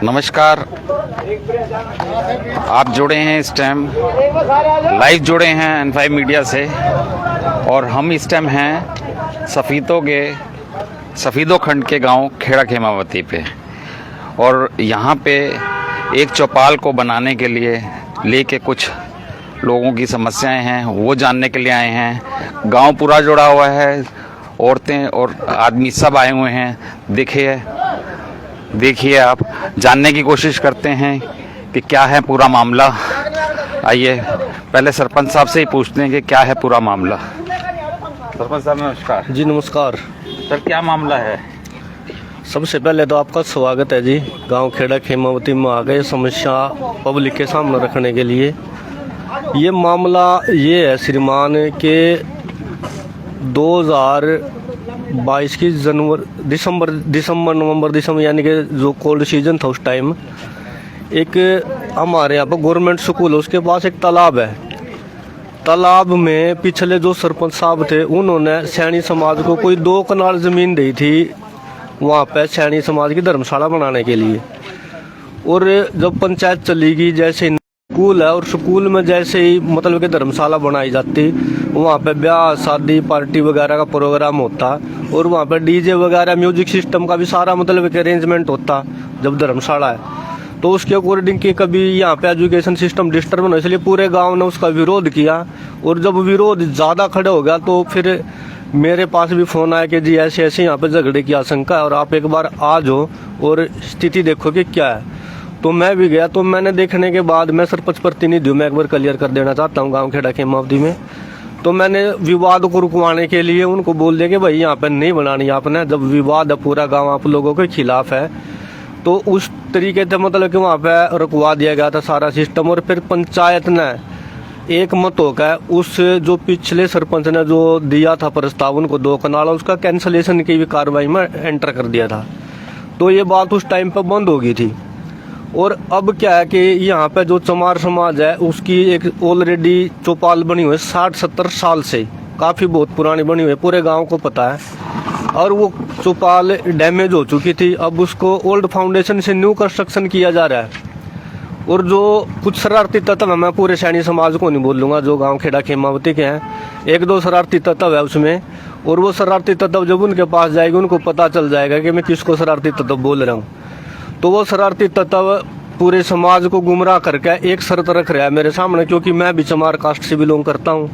नमस्कार, आप जुड़े हैं इस टाइम लाइव जुड़े हैं N5 मीडिया से और हम इस टाइम हैं सफीदो खंड के गांव खेड़ा खेमावती पे और यहाँ पे एक चौपाल को बनाने के लिए लेके कुछ लोगों की समस्याएं हैं वो जानने के लिए आए हैं। गांव पूरा जुड़ा हुआ है, औरतें और आदमी सब आए हुए हैं। देखिए आप जानने की कोशिश करते हैं कि क्या है पूरा मामला। आइए पहले सरपंच साहब से ही पूछते हैं कि क्या है पूरा मामला। सरपंच साहब नमस्कार। जी नमस्कार सर, क्या मामला है? सबसे पहले तो आपका स्वागत है जी। गांव खेड़ा खेमावती में आ गए समस्या पब्लिक के सामने रखने के लिए। ये मामला ये है श्रीमान के 2022 की दिसंबर नवंबर यानी कि जो कोल्ड सीजन था उस टाइम एक हमारे यहाँ पर गवर्नमेंट स्कूल है, उसके पास एक तालाब है। तालाब में पिछले जो सरपंच साहब थे उन्होंने सैनी समाज को कोई 2 कनाल ज़मीन दी थी वहाँ पे सैनी समाज की धर्मशाला बनाने के लिए। और जब पंचायत चली गई, जैसे स्कूल है और स्कूल में जैसे ही मतलब कि धर्मशाला बनाई जाती, वहाँ पे ब्याह शादी पार्टी वगैरह का प्रोग्राम होता और वहाँ पे डीजे वगैरह म्यूजिक सिस्टम का भी सारा मतलब कि अरेंजमेंट होता। जब धर्मशाला है तो उसके अकॉर्डिंग कि कभी यहाँ पे एजुकेशन सिस्टम डिस्टर्ब होना, इसलिए पूरे गांव ने उसका विरोध किया। और जब विरोध ज़्यादा खड़े हो गया तो फिर मेरे पास भी फ़ोन आया कि जी ऐसे ऐसे यहाँ पे झगड़े की आशंका है और आप एक बार आ जाओ और स्थिति देखो कि क्या है। तो मैं भी गया। तो मैंने देखने के बाद मैं सरपंच प्रतिनिधि हूँ, मैं एक बार क्लियर कर देना चाहता हूँ गाँव खेड़ा खेमावती में। तो मैंने विवाद को रुकवाने के लिए उनको बोल दिया कि भाई यहाँ पे नहीं बनानी आपने। जब विवाद है पूरा गाँव आप लोगों के खिलाफ है तो उस तरीके से मतलब कि वहाँ पे रुकवा दिया गया था सारा सिस्टम। और फिर पंचायत ने एक मत होकर उस जो पिछले सरपंच ने जो दिया था प्रस्ताव उनको 2 कनाल, उसका कैंसलेशन की भी कार्रवाई में एंटर कर दिया था। तो ये बात उस टाइम पर बंद हो गई थी। और अब क्या है कि यहाँ पे जो चमार समाज है उसकी एक ऑलरेडी चौपाल बनी हुई है 60-70 साल से, काफ़ी बहुत पुरानी बनी हुई है, पूरे गांव को पता है। और वो चौपाल डैमेज हो चुकी थी, अब उसको ओल्ड फाउंडेशन से न्यू कंस्ट्रक्शन किया जा रहा है। और जो कुछ शरारती तत्व है, मैं पूरे सैनी समाज को नहीं बोलूँगा, जो गाँव खेड़ा खेमावती के हैं, 1-2 शरारती तत्व है उसमें। और वो शरारती तत्व जब उनके पास जाएगी उनको पता चल जाएगा कि मैं किसको शरारती तत्व बोल रहा हूँ। तो वो शरारती तत्व पूरे समाज को गुमराह करके एक शर्त रख रहा है मेरे सामने, क्योंकि मैं भी चमार कास्ट से बिलोंग करता हूँ,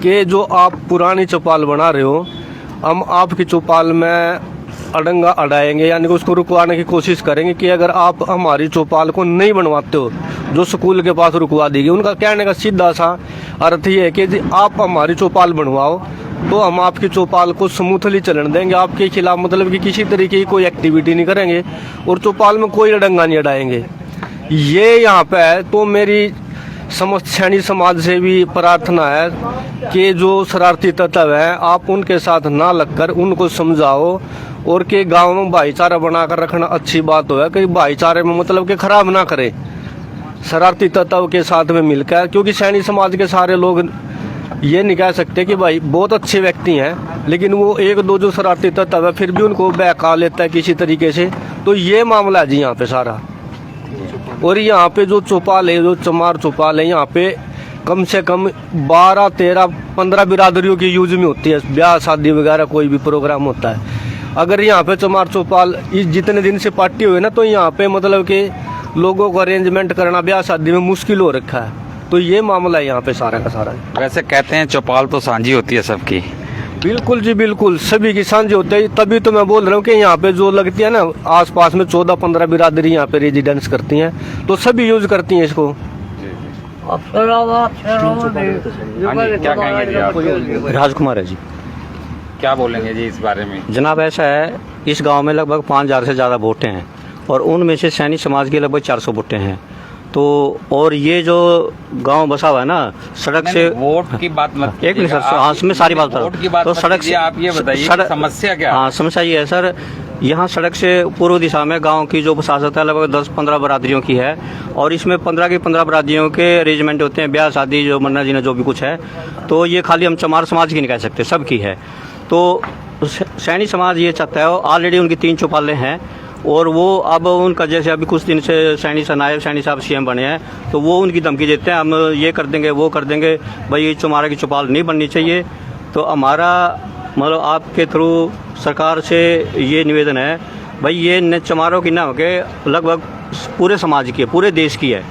कि जो आप पुरानी चौपाल बना रहे हो हम आपकी चौपाल में अड़ंगा अड़ाएंगे, यानी कि उसको रुकवाने की कोशिश करेंगे कि अगर आप हमारी चौपाल को नहीं बनवाते हो जो स्कूल के पास रुकवा देगी। उनका कहने का सीधा सा अर्थ ये है कि जी आप हमारी चौपाल बनवाओ तो हम आपकी चौपाल को स्मूथली चलन देंगे, आपके खिलाफ मतलब कि किसी तरीके की कोई एक्टिविटी नहीं करेंगे और चौपाल में कोई अड़ंगा नहीं अड़ाएंगे। ये यहाँ पे है। तो मेरी समस्त सैनी समाज से भी प्रार्थना है कि जो शरारती तत्व हैं आप उनके साथ ना लगकर उनको समझाओ और कि गांव में भाईचारा बनाकर रखना अच्छी बात हो है कि भाईचारे में मतलब कि खराब ना करे शरारती तत्व के साथ में मिलकर। क्योंकि सैनी समाज के सारे लोग ये नहीं कह सकते कि भाई बहुत अच्छे व्यक्ति हैं, लेकिन वो 1-2 जो शरारती तत्व है फिर भी उनको बहका लेता है किसी तरीके से। तो ये मामला है जी यहाँ पे सारा। और यहाँ पे जो चौपाल है, जो चमार चौपाल है, यहाँ पे कम से कम 12, 13, 15 बिरादरियों की यूज में होती है, ब्याह शादी वगैरह कोई भी प्रोग्राम होता है। अगर यहाँ पे चमार चौपाल इस जितने दिन से पार्टी हुई ना, तो यहाँ पे मतलब कि लोगों को अरेंजमेंट करना ब्याह शादी में मुश्किल हो रखा है। तो ये मामला है यहाँ पे सारा का सारा। वैसे कहते हैं चौपाल तो साझी होती है सबकी। बिल्कुल जी बिल्कुल, सभी की साझी होती है। तभी तो मैं बोल रहा हूँ कि यहाँ पे जो लगती है ना, आसपास में 14-15 बिरादरी यहाँ पे रेजिडेंस करती हैं, तो सभी यूज करती हैं इसको। राजकुमार है जी। क्या बोलेंगे जी इस बारे में? जनाब ऐसा है, इस गांव में लगभग 5000 से ज़्यादा वोटें हैं और उनमें से सैनी समाज के लगभग 400 वोटें हैं। तो और ये जो गांव बसा हुआ है ना, सड़क से वोट की बात मत, एक मिनट सर, हाँ मैं सारी बात वोट की बात तो सड़क से आप ये बताइए समस्या क्या? हाँ समस्या ये है सर, यहाँ सड़क से पूर्व दिशा में गांव की जो बसासत है लगभग 10-15 बरादरियों की है और इसमें 15 की 15 बरादरियों के अरेंजमेंट होते हैं, ब्याह शादी जो मरना जीना जो भी कुछ है। तो ये खाली हम चमार समाज की नहीं कह सकते, सबकी है। तो सैनी समाज ये चाहता है, ऑलरेडी उनकी 3 चौपालें हैं और वो अब उनका जैसे अभी कुछ दिन से नायब सैनी साहब सीएम बने हैं, तो वो उनकी धमकी देते हैं हम ये कर देंगे वो कर देंगे, भाई ये चमारा की चौपाल नहीं बननी चाहिए। तो हमारा मतलब आपके थ्रू सरकार से ये निवेदन है, भाई ये चमारों की ना होके लगभग पूरे समाज की है, पूरे देश की है।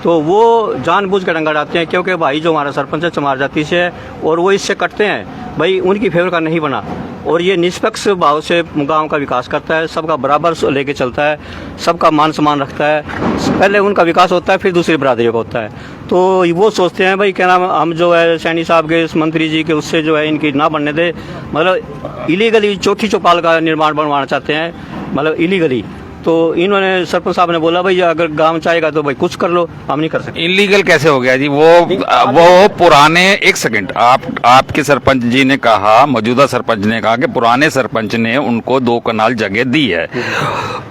तो वो जानबूझ कर डंगा डालते हैं, क्योंकि भाई जो हमारा सरपंच है चमार जाति से है और वो इससे कटते हैं, भाई उनकी फेवर का नहीं बना। और ये निष्पक्ष भाव से गांव का विकास करता है, सबका बराबर लेके चलता है, सबका मान सम्मान रखता है। पहले उनका विकास होता है, फिर दूसरी बरादरी का होता है। तो वो सोचते हैं भाई क्या नाम हम जो है सैनी साहब के इस मंत्री जी के उससे जो है इनकी ना बनने दे, मतलब इलीगली चौथी चौपाल का निर्माण बनवाना चाहते हैं, मतलब इलीगली। तो इन्होंने सरपंच साहब ने बोला भाई अगर गांव चाहेगा तो भाई कुछ कर लो, हम नहीं कर सकते। इलीगल कैसे हो गया जी? वो पुराने, एक सेकंड, आपके सरपंच जी ने कहा, मौजूदा सरपंच ने कहा कि पुराने सरपंच ने उनको 2 कनाल जगह दी है,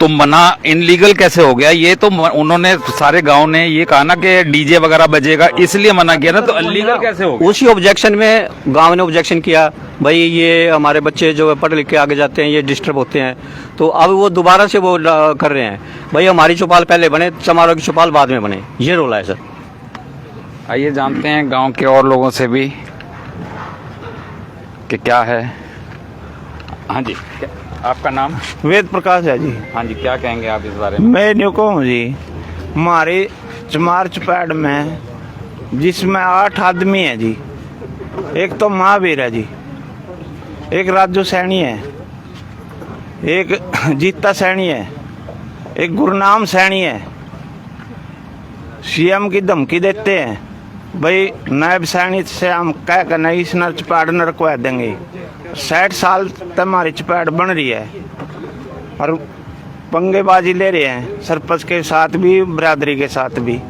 तो मना इनलीगल कैसे हो गया? ये तो उन्होंने सारे गांव ने ये कहा ना कि डीजे वगैरह बजेगा, इसलिए मना किया ना, तो इनलीगल कैसे हो गया? उसी ऑब्जेक्शन में गांव ने ऑब्जेक्शन किया, भाई ये हमारे बच्चे जो पढ़ लिख के आगे जाते हैं ये डिस्टर्ब होते हैं। तो अब वो दोबारा से वो कर रहे हैं, भाई हमारी चौपाल पहले बने, चमारों की चौपाल बाद में बने, ये रोला है सर। आइए जानते हैं गांव के और लोगों से भी कि क्या है। हाँ जी, आपका नाम? वेद प्रकाश है जी। हाँ जी, क्या कहेंगे आप इस बारे में? मैं न्यू कहूँ जी, हमारे चमार चपैड में जिसमें 8 आदमी है जी, एक तो महावीर है जी, एक राजू सैनी है, एक जीता सैनी है, एक गुरनाम सैनी है। सीएम की धमकी देते हैं, भाई नायब सैनी से हम कह कर नहीं इस नर चपैड न रखवा देंगे। 60 साल तक हमारी चपैड बन रही है और पंगेबाजी ले रहे हैं सरपंच के साथ भी, बरादरी के साथ भी।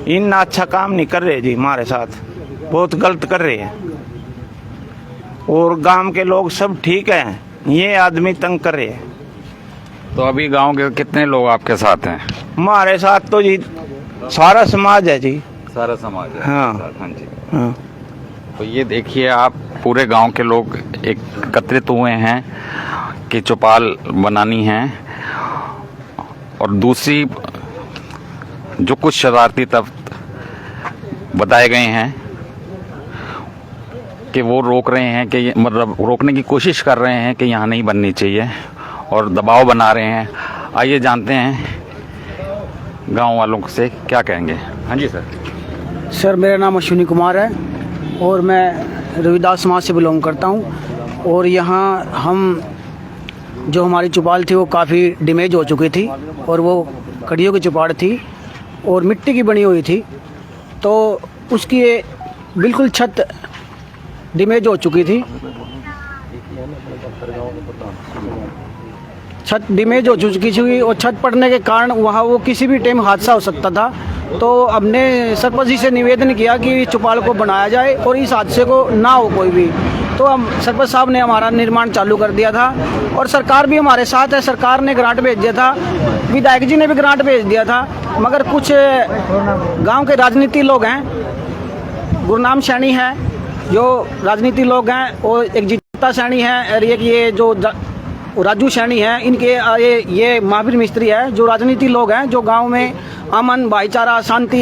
इन अच्छा काम नहीं कर रहे जी, हमारे साथ बहुत गलत कर रहे हैं। और गांव के लोग सब ठीक हैं, ये आदमी तंग कर रहे हैं। तो अभी गांव के कितने लोग आपके साथ हैं? हमारे साथ तो जी सारा समाज है जी। सारा समाज है? हाँ। हाँ जी। हाँ। तो ये देखिए आप, पूरे गांव के लोग एकत्रित हुए हैं कि चौपाल बनानी है, और दूसरी जो कुछ शरारती तत्व बताए गए हैं कि वो रोक रहे हैं, कि मतलब रोकने की कोशिश कर रहे हैं कि यहाँ नहीं बननी चाहिए और दबाव बना रहे हैं। आइए जानते हैं गांव वालों से क्या कहेंगे। हाँ जी सर। सर मेरा नाम अश्विनी कुमार है और मैं रविदास समाज से बिलोंग करता हूँ। और यहाँ हम जो हमारी चौपाल थी वो काफ़ी डैमेज हो चुकी थी, और वो कड़ियों की चौपाल थी और मिट्टी की बनी हुई थी, तो उसकी बिल्कुल छत डैमेज हो चुकी थी। छत डैमेज हो चुकी थी और छत पड़ने के कारण वहाँ वो किसी भी टाइम हादसा हो सकता था। तो हमने सरपंच जी से निवेदन किया कि चौपाल को बनाया जाए और इस हादसे को ना हो कोई भी। तो हम सरपंच साहब ने हमारा निर्माण चालू कर दिया था और सरकार भी हमारे साथ है। सरकार ने ग्रांट भेज दिया था, विधायक जी ने भी ग्रांट भेज दिया था, मगर कुछ गांव के राजनीति लोग हैं, गुरनाम सैनी है जो राजनीति लोग हैं, और एक जीता सैनी है, और एक ये जो राजू सैनी है, इनके ये महावीर मिस्त्री है, जो राजनीति लोग हैं, जो गांव में अमन भाईचारा शांति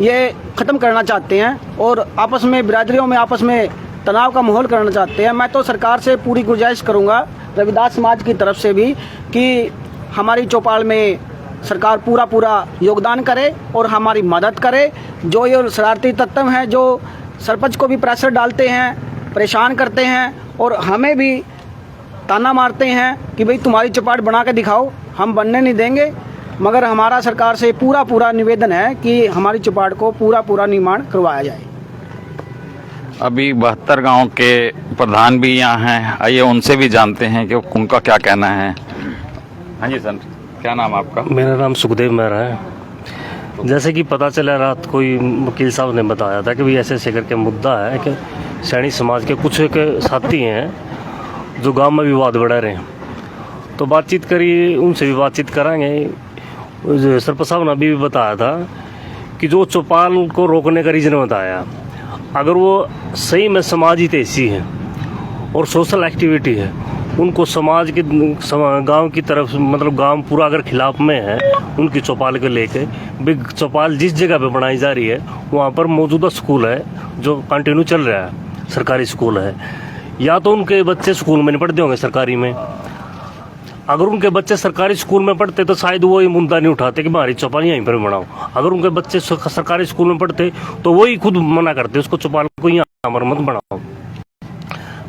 ये ख़त्म करना चाहते हैं और आपस में बिरादरियों में आपस में तनाव का माहौल करना चाहते हैं। मैं तो सरकार से पूरी गुजारिश करूंगा, रविदास समाज की तरफ से भी, कि हमारी चौपाल में सरकार पूरा योगदान करे और हमारी मदद करे। जो ये शरारती तत्व हैं जो सरपंच को भी प्रेशर डालते हैं, परेशान करते हैं और हमें भी ताना मारते हैं कि भाई तुम्हारी चौपाल बना के दिखाओ, हम बनने नहीं देंगे। मगर हमारा सरकार से पूरा निवेदन है कि हमारी चौपाल को पूरा निर्माण करवाया जाए। अभी 72 गांव के प्रधान भी यहाँ हैं, आइए उनसे भी जानते हैं कि उनका क्या कहना है। हाँ जी सर, क्या नाम आपका? मेरा नाम सुखदेव मेहरा है। जैसे कि पता चला, रात कोई वकील साहब ने बताया था कि भाई ऐसे करके मुद्दा है कि सैनी समाज के कुछ एक साथी हैं जो गांव में विवाद बढ़ा रहे हैं, तो बातचीत करी, उनसे भी बातचीत कराएंगे। सरपंच साहब ने अभी भी बताया था कि जो चौपाल को रोकने का रीज़न बताया, अगर वो सही में समाजी तेजी है और सोशल एक्टिविटी है उनको समाज के गांव की तरफ मतलब गांव पूरा अगर खिलाफ में है उनकी चौपाल को लेके, भी चौपाल जिस जगह पे बनाई जा रही है वहाँ पर मौजूदा स्कूल है जो कंटिन्यू चल रहा है, सरकारी स्कूल है, या तो उनके बच्चे स्कूल में नहीं पढ़ते होंगे सरकारी में। अगर उनके बच्चे सरकारी स्कूल में पढ़ते तो शायद वो ये मुद्दा नहीं उठाते कि हमारी चौपाल यहीं पर बनाओ। अगर उनके बच्चे सरकारी स्कूल में पढ़ते तो वही खुद मना करते उसको चौपाल को यहाँ पर मत बनाओ।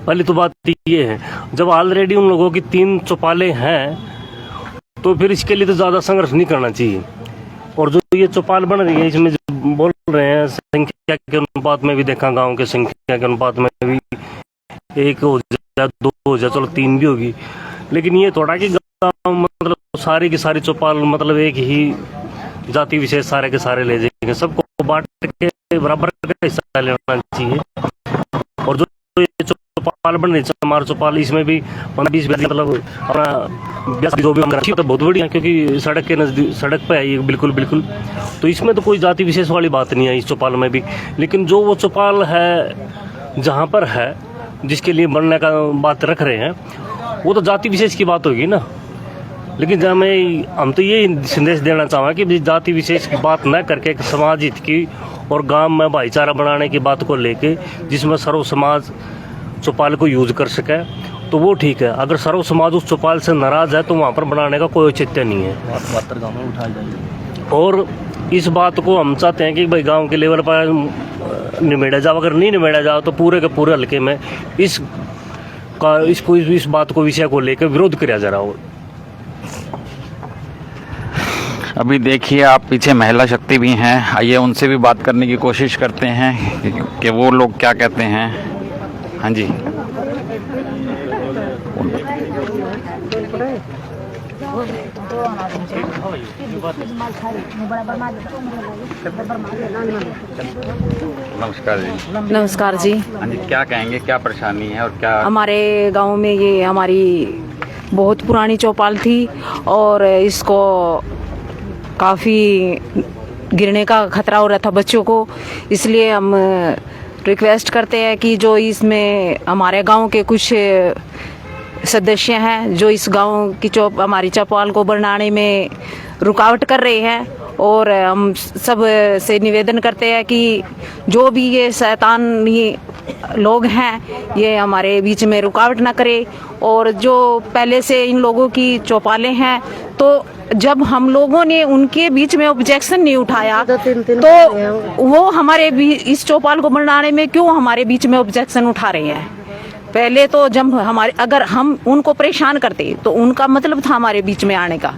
पहली तो बात ये है, जब ऑलरेडी उन लोगों की 3 चौपालें हैं तो फिर इसके लिए तो ज़्यादा संघर्ष नहीं करना चाहिए। और जो ये चौपाल बन रही है इसमें जो बोल रहे हैं संख्या के अनुपात में भी देखा, गाँव के संख्या के अनुपात में भी 1 हो जाए 2 हो जाए चलो 3 भी होगी, लेकिन ये थोड़ा कि गाँव मतलब सारी की सारी चौपाल मतलब एक ही जाति विशेष सारे के सारे ले जाएंगे, सबको बांट के बराबर का हिस्सा लेना चाहिए। और जो ये चौपाल बन रही है हमारा चौपाल, इसमें भी 15-20 मतलब अपना जो भी हम तो बहुत बढ़िया, क्योंकि सड़क के नजदीक सड़क पे है ये बिल्कुल बिल्कुल, तो इसमें तो कोई जाति विशेष वाली बात नहीं है इस चौपाल में भी। लेकिन जो वो चौपाल है जहाँ पर है जिसके लिए बनने का बात रख रहे हैं वो तो जाति विशेष की बात होगी ना। लेकिन जहाँ हम तो ये संदेश देना चाहूँगा कि जाति विशेष की बात न करके समाज हित की और गांव में भाईचारा बनाने की बात को लेके जिसमें सर्व समाज चौपाल को यूज कर सके तो वो ठीक है। अगर सर्व समाज उस चौपाल से नाराज है तो वहाँ पर बनाने का कोई औचित्य नहीं है। और इस बात को हम चाहते हैं कि भाई गांव के लेवल पर निमेड़ा जाओ, अगर नहीं निमेड़ा जाओ तो पूरे के पूरे हल्के में इस बात को विषय को लेकर विरोध किया जा रहा हो। अभी देखिए आप पीछे महिला शक्ति भी हैं, आइए उनसे भी बात करने की कोशिश करते हैं कि वो लोग क्या कहते हैं। हाँ जी, नमस्कार जी। नमस्कार जी। हाँ जी, क्या कहेंगे, क्या परेशानी है और क्या? हमारे गांव में ये हमारी बहुत पुरानी चौपाल थी और इसको काफ़ी गिरने का खतरा हो रहा था बच्चों को, इसलिए हम रिक्वेस्ट करते हैं कि जो इसमें हमारे गांव के कुछ सदस्य हैं जो इस गांव की हमारी चौपाल को बनाने में रुकावट कर रहे हैं, और हम सब से निवेदन करते हैं कि जो भी ये शैतानी लोग हैं ये हमारे बीच में रुकावट ना करे। और जो पहले से इन लोगों की चौपालें हैं तो जब हम लोगों ने उनके बीच में ऑब्जेक्शन नहीं उठाया तो वो हमारे भी इस चौपाल को बनाने में क्यों हमारे बीच में ऑब्जेक्शन उठा रहे हैं। पहले तो जब अगर हम उनको परेशान करते तो उनका मतलब था हमारे बीच में आने का,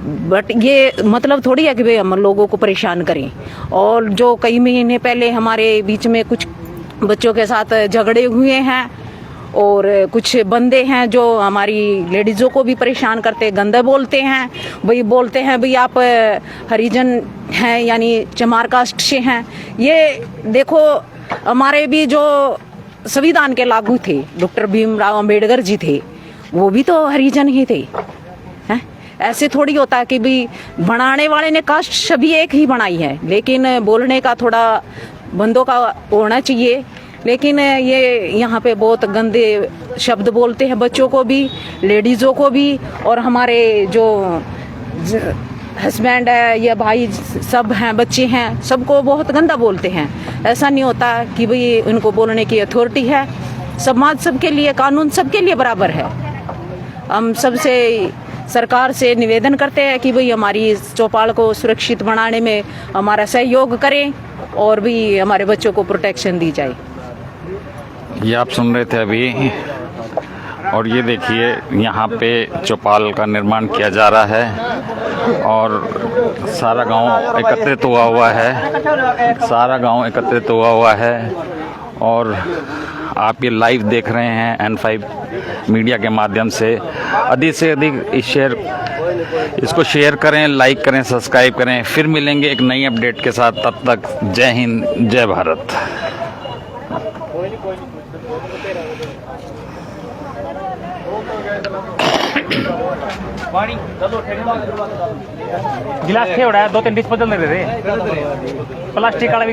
बट ये मतलब थोड़ी है कि भाई हम लोगों को परेशान करें। और जो कई महीने पहले हमारे बीच में कुछ बच्चों के साथ झगड़े हुए हैं और कुछ बंदे हैं जो हमारी लेडीज़ों को भी परेशान करते, गंदे बोलते हैं, बोलते हैं भाई आप हरिजन हैं यानी चमार कास्ट से हैं। ये देखो हमारे भी जो संविधान के लागू थे डॉक्टर भीमराव अंबेडकर जी थे वो भी तो हरिजन ही थे। ऐसे थोड़ी होता है कि भाई बनाने वाले ने कास्ट सभी एक ही बनाई है, लेकिन बोलने का थोड़ा बंदों का होना चाहिए। लेकिन ये यहाँ पे बहुत गंदे शब्द बोलते हैं बच्चों को भी, लेडीज़ों को भी, और हमारे जो हस्बैंड है या भाई सब हैं, बच्चे हैं, सबको बहुत गंदा बोलते हैं। ऐसा नहीं होता कि भाई उनको बोलने की अथॉरिटी है। समाज सबके लिए, कानून सबके लिए बराबर है। हम सबसे सरकार से निवेदन करते हैं कि भाई हमारी इस चौपाल को सुरक्षित बनाने में हमारा सहयोग करें और भी हमारे बच्चों को प्रोटेक्शन दी जाए। ये आप सुन रहे थे अभी, और ये देखिए यहाँ पे चौपाल का निर्माण किया जा रहा है और सारा गांव एकत्रित हुआ है और आप ये लाइव देख रहे हैं N5 मीडिया के माध्यम से। अधिक से अधिक इसको शेयर करें, लाइक करें, सब्सक्राइब करें। फिर मिलेंगे एक नई अपडेट के साथ, तब तक जय हिंद, जय भारत। गिलास थे 2-3 डिश बदल रहे प्लास्टिक वाला